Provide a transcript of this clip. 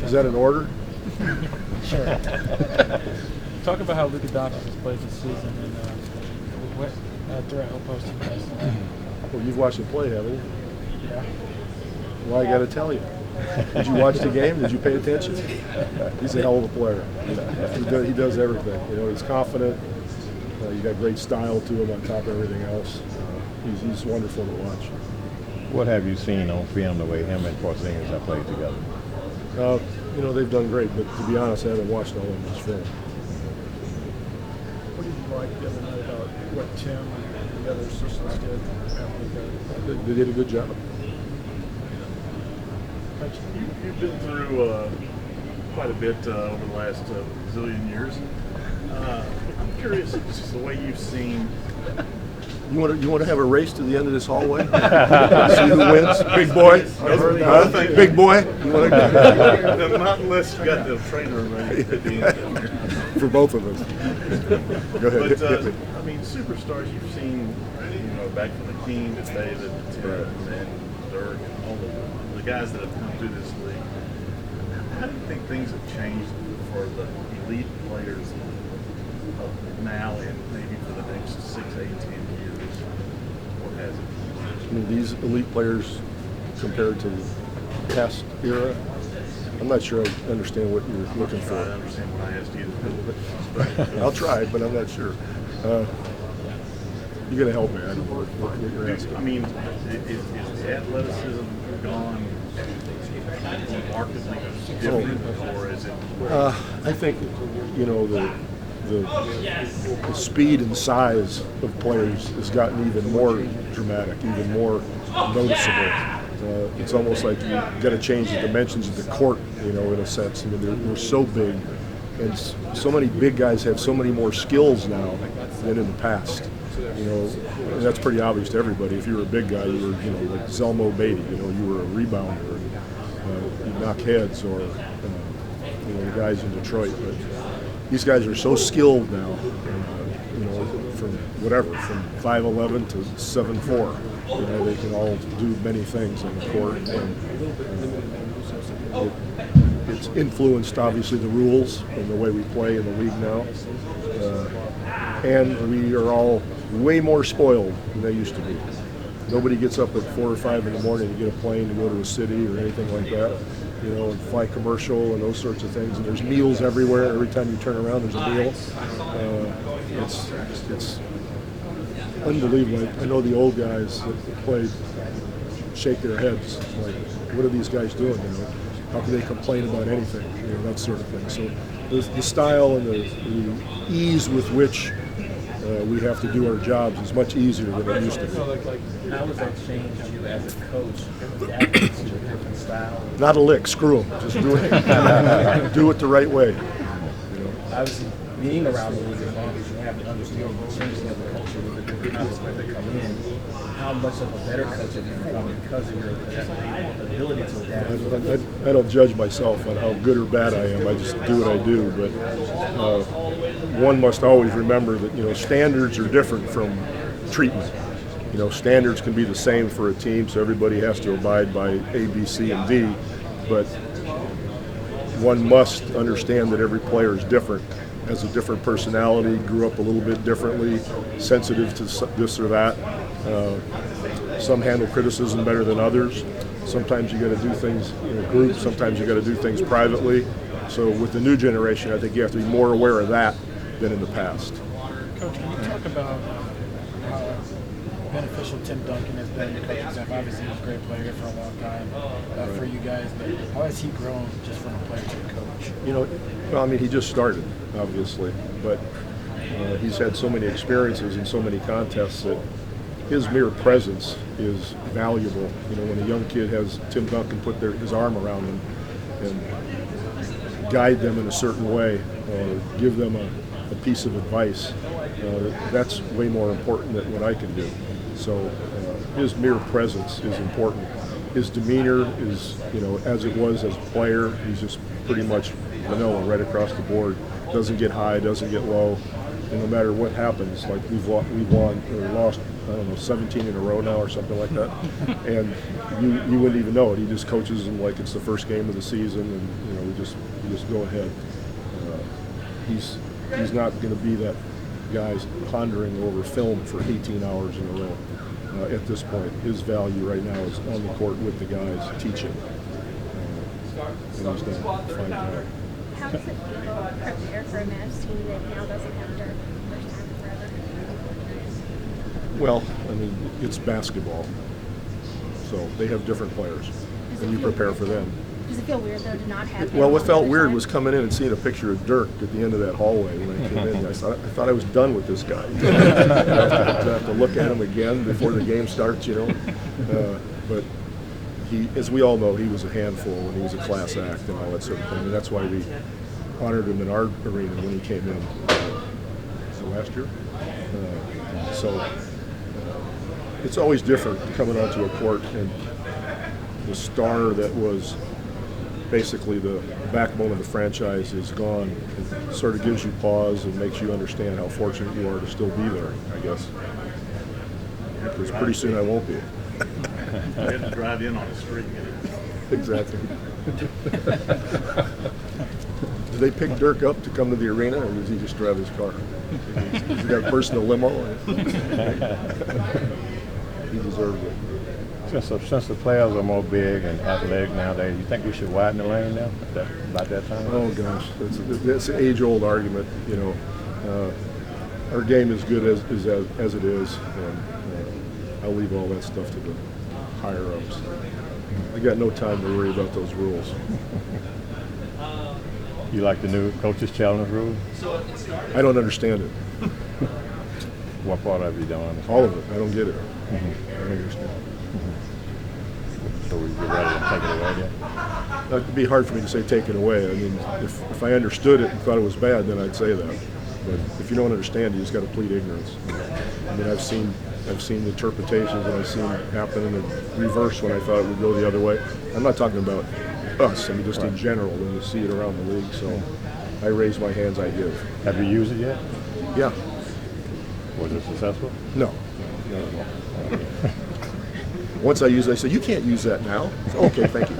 Is that an order? Sure. Talk about how Luka Doncic has played this season and throughout postseason. Well, you've watched him play, haven't you? Yeah. Well, I got to tell you. Did you watch the game? Did you pay attention? He's a hell of a player. He does everything. You know, he's confident. You got great style to him on top of everything else. He's wonderful to watch. What have you seen on film the way him and Porzingis have played together? You know, they've done great, but to be honest, I haven't watched all of his film. What did you like the other night about what Tim and the other assistants did after They did a good job. You've been through quite a bit over the last zillion years. I'm curious, just the way you've seen. You want to have a race to the end of this hallway? See who wins? Big boy? Big boy? You want to Not unless you got the trainer ready at the end. For both of us. Go ahead. But, I mean, superstars you've seen, you know, back from the King to David to Tim and Dirk and all the guys that have come through this league. How do you think things have changed for the elite players now and maybe for the next 6, 8, 10 years? What has it? I mean, these elite players compared to the past era, I'm not sure I understand what you're looking for. I understand what I asked you. I'll try, but I'm not sure. You're going to help me. I don't know what you're asking. I mean, is the athleticism gone remarkably different, or is it? I think, you know, the speed and size of players has gotten even more dramatic, even more noticeable. It's almost like you got to change the dimensions of the court, you know, in a sense. I mean, they're so big, and so many big guys have so many more skills now than in the past. You know, and that's pretty obvious to everybody. If you were a big guy, you were, you know, like Zelmo Beatty. You know, you were a rebounder, and you knock heads, or you know, the guys in Detroit. But these guys are so skilled now. You know, from 5'11" to 7'4". You know, they can all do many things on the court, and it's influenced obviously the rules and the way we play in the league now. And we are all way more spoiled than they used to be. Nobody gets up at 4 or 5 in the morning to get a plane to go to a city or anything like that, you know, and fly commercial and those sorts of things. And there's meals everywhere. Every time you turn around, there's a meal. It's unbelievable. I know the old guys that played shake their heads like, what are these guys doing? You know, how can they complain about anything? You know, that sort of thing. So the style and the ease with which we have to do our jobs is much easier than it used to be. How has that changed you as a coach? The athletes, your different style? Not a lick. Screw them. Just do it. Do it the right way. You know. Obviously, being around the league as long as you have to understand the changing of the culture with the different athletes that come in. How much of a better coach have you become because of your ability to adapt? I don't judge myself on how good or bad I am. I just do what I do. But one must always remember that, you know, standards are different from treatment. You know, standards can be the same for a team, so everybody has to abide by A, B, C, and D. But one must understand that every player is different, has a different personality, grew up a little bit differently, sensitive to this or that. Some handle criticism better than others. Sometimes you got to do things in a group. Sometimes you got to do things privately. So with the new generation, I think you have to be more aware of that than in the past. Coach, can you talk about how beneficial Tim Duncan has been to coaching staff? Obviously, he was a great player for a long time for you guys, but how has he grown just from a player to a coach? You know, well, I mean, he just started, obviously, but he's had so many experiences and so many contests that his mere presence is valuable. You know, when a young kid has Tim Duncan put his arm around them and guide them in a certain way, or give them a piece of advice, that's way more important than what I can do. So his mere presence is important. His demeanor is, you know, as it was as a player, he's just pretty much vanilla right across the board. Doesn't get high, doesn't get low. And no matter what happens, like we've won or lost, I don't know, 17 in a row now or something like that, and you wouldn't even know it. He just coaches them like it's the first game of the season, and you know, just go ahead. He's not going to be that guy's pondering over film for 18 hours in a row. At this point, his value right now is on the court with the guys teaching. And he's done a fine job. How does it feel to prepare for a Mavs team that now doesn't have Dirk first time forever? Well, I mean, it's basketball, so they have different players, and you prepare for them. Does it feel weird though to not have him Well, what on the felt other weird side? was coming in and seeing a picture of Dirk at the end of that hallway when I came in. I thought I was done with this guy. To have to look at him again before the game starts, you know. But he, as we all know, he was a handful and he was a class act and all that sort of thing. And that's why we honored him in our arena when he came in last year. It's always different coming onto a court and the star that was basically the backbone of the franchise is gone. It sort of gives you pause and makes you understand how fortunate you are to still be there, I guess. Because pretty soon I won't be. You have to drive in on a street. Exactly. Did they pick Dirk up to come to the arena, or does he just drive his car? Does he got a personal limo? He deserves it. Since the players are more big and athletic nowadays, you think we should widen the lane now? About that time? Oh gosh, that's an age-old argument. You know, our game is good as it is, and I'll leave all that stuff to the higher ups. I got no time to worry about those rules. You like the new coaches challenge rule? I don't understand it. What part of it you don't understand? All of it. I don't get it. I don't understand. So we get ready to take it away again? It'd be hard for me to say take it away. I mean, if I understood it and thought it was bad, then I'd say that. But if you don't understand, you just got to plead ignorance. I mean, I've seen interpretations and I've seen it happen in the reverse when I thought it would go the other way. I'm not talking about us. I mean, just in general, when you see it around the league. So I raise my hands, I give. Have you used it yet? Yeah. Was it successful? No. Once I use it, I say, you can't use that now. Okay, thank you.